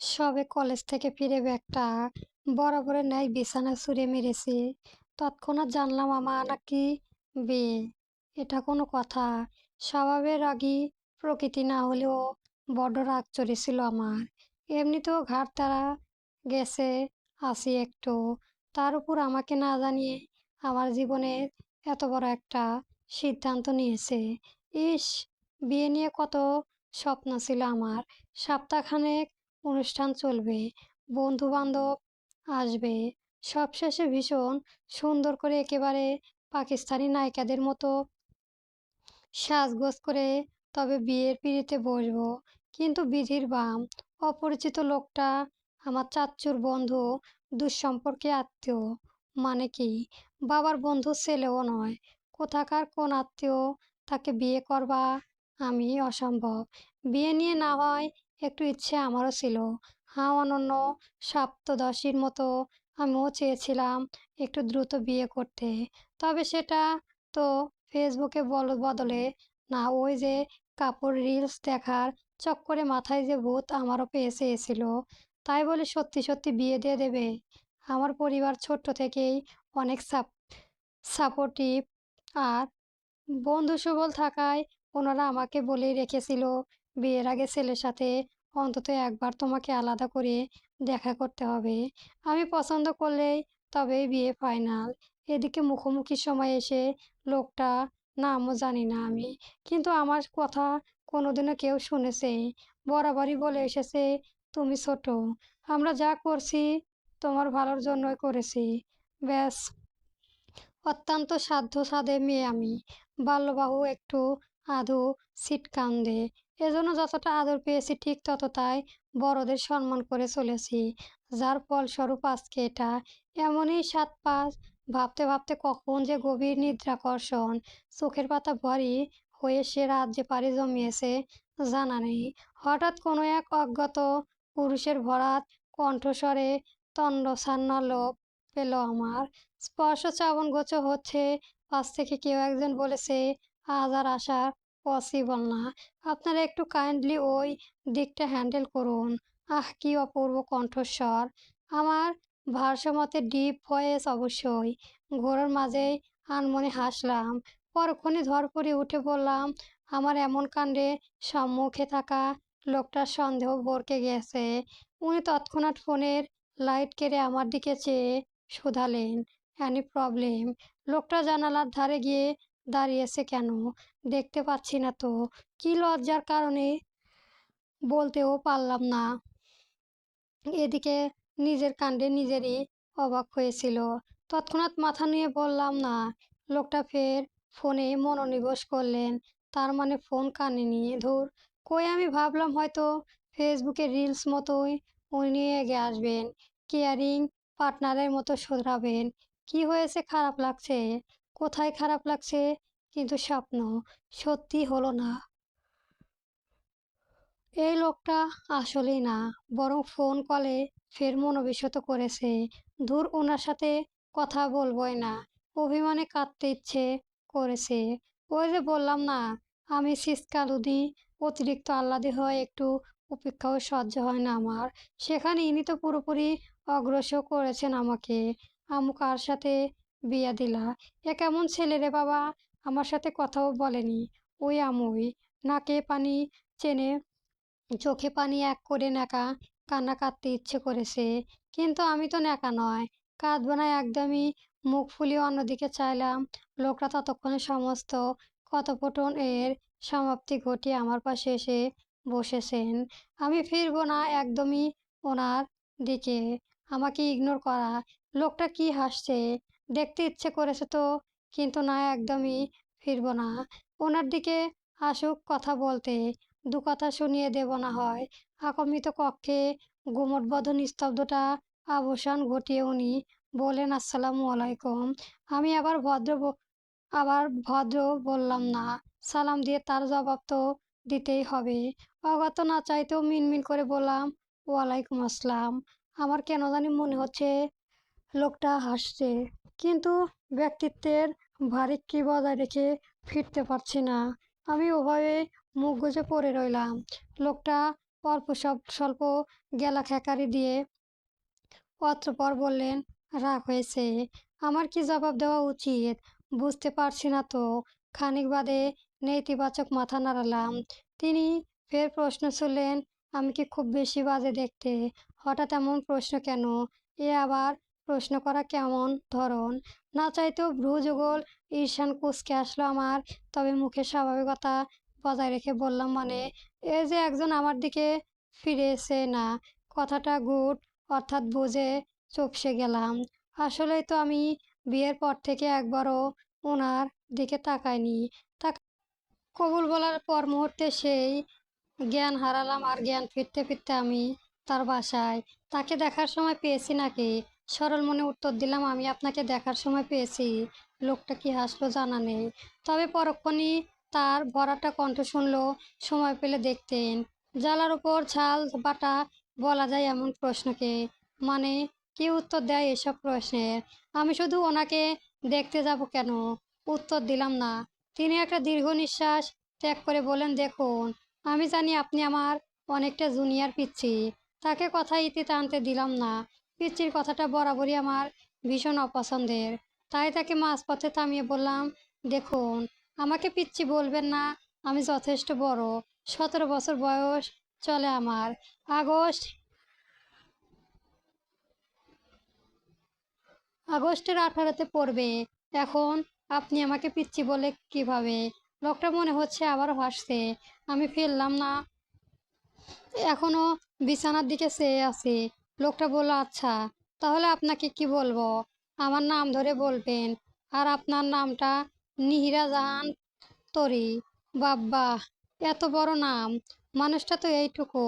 সবে কলেজ থেকে ফিরে ব্যাগটা বরাবরের ন্যায় বিছানায় ছুঁড়ে মেরেছি। তৎক্ষণাৎ জানলাম আমার নাকি বিয়ে। এটা কোনো কথা? স্বভাবের রাগী প্রকৃতি না হলেও বড্ড রাগ চড়েছিল আমার। এমনিতেও ঘাড় ত্যাড়া গেছে আছি একটু, তার উপর আমাকে না জানিয়ে আমার জীবনের এত বড় একটা সিদ্ধান্ত নিয়েছে। ইস, বিয়ে নিয়ে কত স্বপ্ন ছিল আমার। সপ্তাহখানেক অনুষ্ঠান চলবে, বন্ধু বান্ধব আসবে, সবশেষে ভীষণ সুন্দর করে একেবারে পাকিস্তানি নায়িকাদের মতো সাজগোজ করে তবে বিয়ের পিঁড়িতে বসবো। কিন্তু বিধির বাম, অপরিচিত লোকটা আমার চাচ্চুর বন্ধু, দুঃসম্পর্কে আত্মীয়। মানে কি, বাবার বন্ধুর ছেলেও নয়। কোথাকার কোন আত্মীয় তাকে বিয়ে করবা? আমি অসম্ভব। বিয়ে নিয়ে না হয় একটু ইচ্ছে আমারও ছিল। হ্যাঁ, অনন্য সপ্তদশীর মতো আমিও চেয়েছিলাম একটু দ্রুত বিয়ে করতে। তবে সেটা তো ফেসবুকে বদলে না, ওই যে কাপড় রিলস দেখার চক্করে মাথায় যে ভূত আমারও এসেছিল। তাই বলে সত্যি সত্যি বিয়ে দিয়ে দেবে? আমার পরিবার ছোট্ট থেকেই অনেক সাপোর্টিভ, আর বন্ধু সবল থাকায় ওনারা আমাকে বলেই রেখেছিল বিয়ের আগে ছেলের সাথে অন্তত একবার তোমাকে আলাদা করে দেখা করতে হবে। আমি পছন্দ করলেই তবেই বিয়ে ফাইনাল। এদিকে মুখোমুখি সময় এসে লোকটা নামও জানি না আমি, কিন্তু আমার কথা কোনোদিনও কেউ শুনেছে? বরাবরই বলে এসেছে তুমি ছোট, আমরা যা করছি তোমার ভালোর জন্যই করেছি। ব্যাস, অত্যন্ত সাধ্যসাধে মেয়ে আমি। বাল্যবাহু একটু আধো সিটকান্দে। এজন্য যতটা আদর পেয়েছি ঠিক ততটাই বড়দের সম্মান করে চলেছি। যার ফলস্বরূপ আজকে এটা। এমনই সাত পাঁচ ভাবতে ভাবতে কখন যে গভীর নিদ্রাকর্ষণ চোখের পাতা ভারী হয়ে সে রাত যে পাড়ি জমিয়েছে জানা নেই। হঠাৎ কোনো এক অজ্ঞাত পুরুষের ভরাট কণ্ঠস্বরে তন্দ্রাচ্ছন্ন লোভ পেল আমার। স্পর্শ চাবনগোচর হচ্ছে। পাশ থেকে কেউ একজন বলেছে, আজ আর আসা পসিবল না, আপনারা একটু কাইন্ডলি ওই দিকটা হ্যান্ডেল করুন। আহ, কি অপূর্ব কণ্ঠস্বর! আমার ভারসাম্যতে ডিপ ভয়েস অবশ্যই। ঘোরের মাঝেই আনমনে হাসলাম। পরক্ষণে ধরপড়ে উঠে বললাম, আমার এমন কাণ্ডে সম্মুখে থাকা লোকটার সন্দেহ ভরকে গেছে। উনি তৎক্ষণাৎ ফোনের লাইট কেড়ে আমার দিকে চেয়ে শুধালেন, এনি প্রবলেম? লোকটা জানালার ধারে গিয়ে দাঁড়িয়েছে কেন? দেখতে পাচ্ছি না তো। কি লজ্জার কারণে বলতেও পারলাম না। এদিকে নিজের কাণ্ডে নিজেরই অবাক হয়েছিল। তৎক্ষণাৎ মাথা নিয়ে বললাম না। লোকটা ফের ফোনে মনোনিবেশ করলেন। তার মানে ফোন কানে নিয়ে ধুর। কই, আমি ভাবলাম হয়তো ফেসবুকে রিলস মতোই উনি এগিয়ে আসবেন, কেয়ারিং পার্টনারের মতো শোধরাবেন। কি হয়েছে, খারাপ লাগছে? কোথায় খারাপ লাগছে? কিন্তু স্বপ্ন সত্যি হলো না। এই লোকটা আসলেই না, বরং ফোন কলে ফের মনোবিষ্ট করেছে। ধুর, ওনার সাথে কথা বলবোই না। অভিমানে কাঁদতে ইচ্ছে করেছে। ওই যে বললাম না, আমি সিসকালুদি, অতিরিক্ত আহ্লাদে হয় একটু উপেক্ষাও সহ্য হয় না আমার। সেখানে ইনি তো পুরোপুরি অগ্রসর করেছেন আমাকে। আমু, কার সাথে বিয়া দিলা? এ কেমন ছেলে রে বাবা! আমার সাথে কথাও বলেনি। ওই আমুই, নাকে পানি চেনে চোখে পানি এক করে ন্যাকা কান্না কাঁদতে ইচ্ছে করেছে। কিন্তু আমি তো ন্যাকা নয়, কাঁদবো না একদমই। মুখ ফুলিয়ে অন্যদিকে চাইলাম। লোকটা ততক্ষণে সমস্ত কথোপকথন এর সমাপ্তি ঘটিয়ে আমার পাশে এসে বসেছেন। আমি ফিরবো না একদমই ওনার দিকে। আমাকে ইগনোর করা। লোকটা কি হাসছে, দেখতে ইচ্ছে করেছে তো, কিন্তু না, একদমই ফিরবো না। ওনার দিকে আসুক কথা বলতে, দু কথা শুনিয়ে দেব না হয়। আকম্পিত কক্ষে গুমটবধ নিস্তব্ধতা অবসান ঘটিয়ে উনি বললেন, আসসালামু আলাইকুম। আমি আবার ভদ্র বললাম না। সালাম দিয়ে তার জবাব তো দিতেই হবে। অগত্য না চাইতেও মিনমিন করে বললাম, ওয়ালাইকুম আসসালাম। আমার কেন জানি মনে হচ্ছে লোকটা হাসছে, কিন্তু ব্যক্তিত্বের ভারিক্কি বজায় রেখে ফিরতে পারছি না। আমি ওভাবে মুখ গুজে পড়ে রইলাম। লোকটা স্বল্প গেলা খেকারি দিয়ে অতঃপর বললেন, রাগ হয়েছে। আমার কি জবাব দেওয়া উচিত বুঝতে পারছি না তো। খানিক বাদে নেতিবাচক মাথা নাড়ালাম। তিনি ফের প্রশ্ন ছুড়লেন, আমি কি খুব বেশি বাজে দেখতে? হঠাৎ এমন প্রশ্ন কেন? এ আবার প্রশ্ন করা কেমন ধরন? না চাইতেও ভ্রু যুগল ঈশান কুঁচকে আসলো আমার। তবে মুখের স্বাভাবিকতা বজায় রেখে বললাম, মানে এই যে একজন আমার দিকে ফিরে এসে না, কথাটা গুড অর্থাৎ বুঝে চুপসে গেলাম। আসলেই তো আমি বিয়ের পর থেকে একবারও ওনার দিকে তাকাইনি। কবুল বলার পর মুহূর্তে সেই জ্ঞান হারালাম, আর জ্ঞান ফিরতে ফিরতে আমি তার বাসায়। তাকে দেখার সময় পেয়েছি নাকি? সরল মনে উত্তর দিলাম, আমি আপনাকে দেখার সময় পেয়েছি। লোকটা কি হাসলো জানা নেই, তবে পরক্ষণই তার ভরাটা কণ্ঠ শুনলো, সময় পেলে দেখতেন। জ্বালার উপর ঝাল বাটা বলা যায় এমন প্রশ্নকে। মানে কি উত্তর দেয় এসব প্রশ্নের? আমি শুধু ওনাকে দেখতে যাব কেন? উত্তর দিলাম না। তিনি একটা দীর্ঘ নিঃশ্বাস ত্যাগ করে বলেন, দেখুন, আমি জানি আপনি আমার অনেকটা জুনিয়র পিচ্ছি। তাকে কথা ইতি টানতে দিলাম না। পিচ্চির কথাটা বরাবরই আমার ভীষণ অপছন্দের। তাই তাকে মাঝপথে থামিয়ে বললাম, দেখুন, আমাকে পিচ্চি বলবেন না। আমি যথেষ্ট বড়। 17 বছর বয়স চলে আমার। আগস্ট আগস্টের 18-তে পড়বে। এখন আপনি আমাকে পিচ্চি বলে কিভাবে? লোকটা মনে হচ্ছে আবারও হাসছে। আমি ফেললাম না, এখনো বিছানার দিকে চেয়ে আছি। লোকটা বলল, আচ্ছা, তাহলে আপনাকে কি বলবো? আমার নাম ধরে বলবেন। আর আপনার নামটা নিহিরা জাহান তরি। বাব্বা, এত বড় নাম! মানুষটা তো এইটুকু,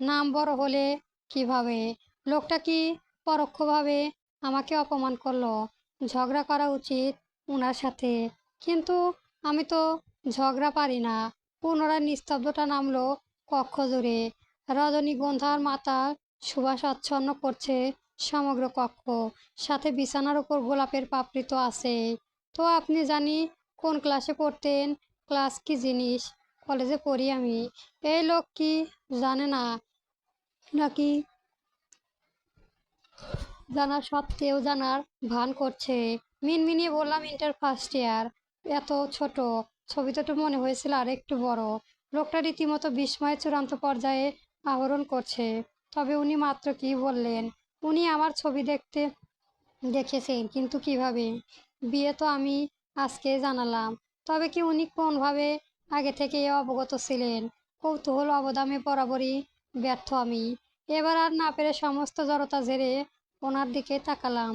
নাম বড় হলে কিভাবে? লোকটা কি পরোক্ষভাবে আমাকে অপমান করলো? ঝগড়া করা উচিত ওনার সাথে, কিন্তু আমি তো ঝগড়া পারি না। পুনরায় নিস্তব্ধতা নামলো কক্ষ জুড়ে। রজনীগন্ধার মাতাল সুবাস আচ্ছন্ন করছে সমগ্র কক্ষ। সাথে বিছানার উপর গোলাপের পাপড়ি তো আছেই। তো আপনি জানি কোন ক্লাসে পড়তেন? ক্লাস কি জিনিস? কলেজে পড়ি আমি। এই লোক কি জানে না নাকি জানা সত্ত্বেও জানার ভান করছে? মিনমিনিয়ে বললাম, ইন্টার ফার্স্ট ইয়ার। এত ছোট? ছবিতে তো মনে হয়েছিল আর একটু বড়। লোকটা রীতিমতো বিস্ময়ের চূড়ান্ত পর্যায়ে আহরণ করছে। তবে উনি মাত্র কি বললেন? উনি আমার ছবি দেখেছেন, কিন্তু কিভাবে? বিয়ে তো আমি আজকে জানালাম। তবে কি উনি কোনভাবে আগে থেকে অবগত ছিলেন? কৌতূহল অবদামে বরাবরই ব্যর্থ আমি। এবার আর না পেরে সমস্ত জড়তা ঝেড়ে ওনার দিকে তাকালাম।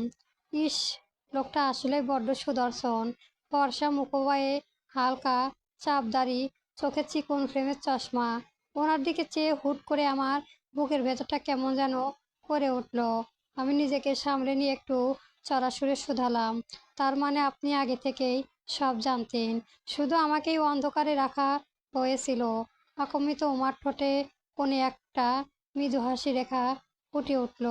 ইস, লোকটা আসলে বড্ড সুদর্শন। ফর্সা মুখোবায়ে হালকা চাপদাড়ি, চোখে চিকন ফ্রেমের চশমা। ওনার দিকে চেয়ে হুট করে আমার বুকের ভেতরটা কেমন যেন করে উঠল। আমি নিজেকে সামলে নিয়ে একটু চড়া সুরে শুধালাম, তার মানে আপনি আগে থেকেই সব জানতেন? শুধু আমাকেই অন্ধকারে রাখা হয়েছিল। আকম্মিত উমার ঠোঁটে কোণে একটা মৃদু হাসি রেখা ফুটে উঠল।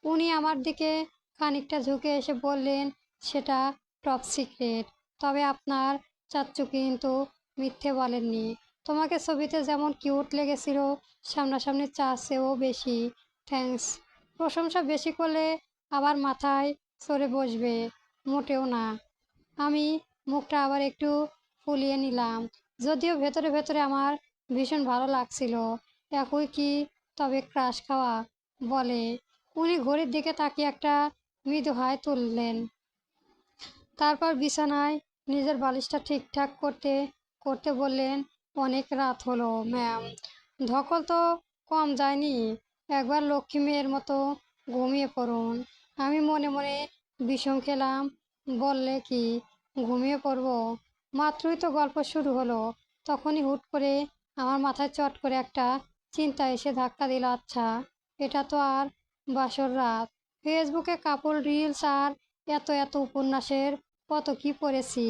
উনি আমার দিকে খানিকটা ঝুঁকে এসে বললেন, সেটা টপ সিক্রেট। তবে আপনার চাচ্চু কিন্তু মিথ্যে বলেননি। তোমাকে ছবিতে যেমন কিউট লেগেছিল, সামনাসামনি চার চেয়েও বেশি। থ্যাঙ্কস। প্রশংসা বেশি করলে আবার মাথায় চড়ে বসবে। মোটেও না। আমি মুখটা আবার একটু ফুলিয়ে নিলাম, যদিও ভেতরে ভেতরে আমার ভীষণ ভালো লাগছিল। একই কি তবে ক্রাশ খাওয়া বলে? উনি ঘড়ির দিকে তাকিয়ে একটা মৃদু হাই তুললেন। তারপর বিছানায় নিজের বালিশটা ঠিকঠাক করতে করতে বললেন, অনেক রাত হলো ম্যাম। ধকল তো কম যায়নি? একবার লক্ষ্মী মেয়ের মতো ঘুমিয়ে পড়ুন। আমি মনে মনে বিষম খেলাম। বললে কি ঘুমিয়ে পড়ব? মাত্রই তো গল্প শুরু হলো, তখনই হুট করে আমার মাথায় চট করে একটা চিন্তা এসে ধাক্কা দিল। আচ্ছা, এটা তো আর বাসর রাত। ফেসবুকে কাপল রিলস আর এত এত উপন্যাসের কত কি পড়েছি।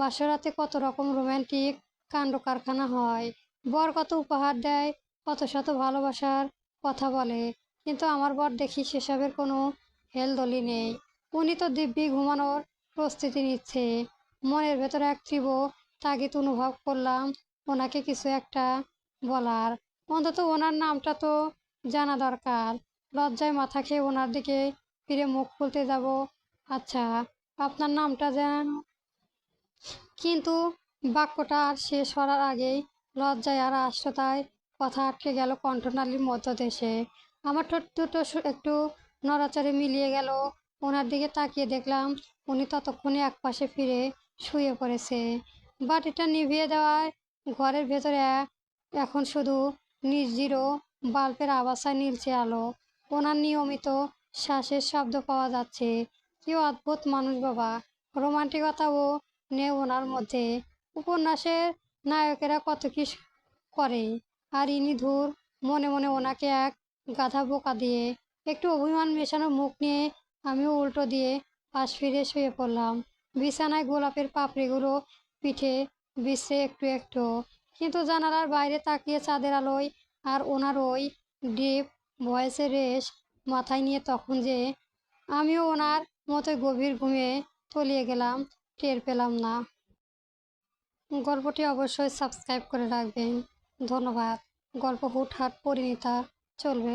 বাসরাতে কত রকম রোমান্টিক কাণ্ড কারখানা হয়। বর কত উপহার দেয়, কত শত ভালোবাসার কথা বলে, কিন্তু আমার বর দেখি সেসবের কোনো হেলদোলই নেই। উনি তো দিব্যি ঘুমানোর প্রস্তুতি নিচ্ছে। মনের ভেতরে এক তীব্র তাগিদ অনুভব করলাম ওনাকে কিছু একটা বলার। অন্তত ওনার নামটা তো জানা দরকার। লজ্জায় মাথা খেয়ে ওনার দিকে ফিরে মুখ খুলতে যাব। আচ্ছা, আপনার নামটা যেন, কিন্তু বাক্যটা আর শেষ হওয়ার আগেই লজ্জায় আর আশ্রতায় কথা আটকে গেল কণ্ঠনালীর মধ্যদেশে। আমার ঠোঁট দুটো একটু নড়াচড়ে মিলিয়ে গেল। ওনার দিকে তাকিয়ে দেখলাম উনি ততক্ষণে একপাশে ফিরে শুয়ে পড়েছে। বাতিটা নিভিয়ে দেওয়ায় ঘরের ভেতরে এখন শুধু নির্জীর বাল্বের আবাসায় নীলচে আলো। ওনার নিয়মিত শ্বাসের শব্দ পাওয়া যাচ্ছে। কি অদ্ভুত মানুষ বাবা! রোমান্টিকতাও নেই ওনার মধ্যে। উপন্যাসের নায়কেরা কত কি করে, আর ইনি ধুর, মনে মনে ওনাকে এক গাধা বোকা দিয়ে। একটু অভিমান মেশানো মুখ নিয়ে আমিও উল্টো দিয়ে পাশ ফিরে শুয়ে পড়লাম। বিছানায় গোলাপের পাপড়িগুলো পিঠে বিশ্রে একটু একটু, কিন্তু জানালার বাইরে তাকিয়ে চাঁদের আলোয় আর ওনার ওই ডিপ ভয়েসের রেশ মাথায় নিয়ে তখন যে আমিও ওনার মতোই গভীর ঘুমে তলিয়ে গেলাম, টের পেলাম না। গল্পটি অবশ্যই সাবস্ক্রাইব করে রাখবেন। ধন্যবাদ। গল্প হুটহাট পরিণীতা চলবে।